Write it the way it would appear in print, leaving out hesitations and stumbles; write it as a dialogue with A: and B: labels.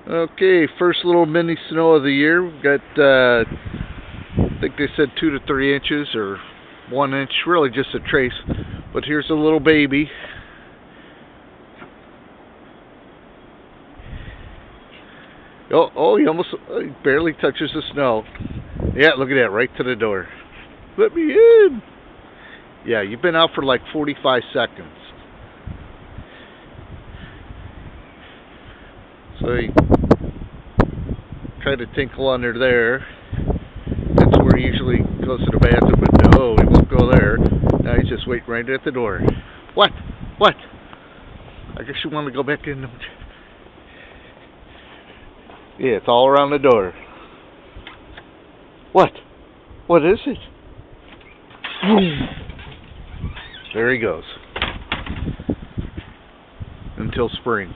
A: Okay, first little mini snow of the year. We've got, I think they said 2 to 3 inches or 1 inch, really just a trace. But here's a little baby. Oh, he barely touches the snow. Yeah, look at that, right to the door. Let me in. Yeah, you've been out for like 45 seconds. So he tried to tinkle under there. That's where he usually goes to the bathroom, but no, he won't go there. Now he's just waiting right at the door. What? What? I guess you want to go back in. Yeah, it's all around the door. What? What is it? There he goes. Until spring.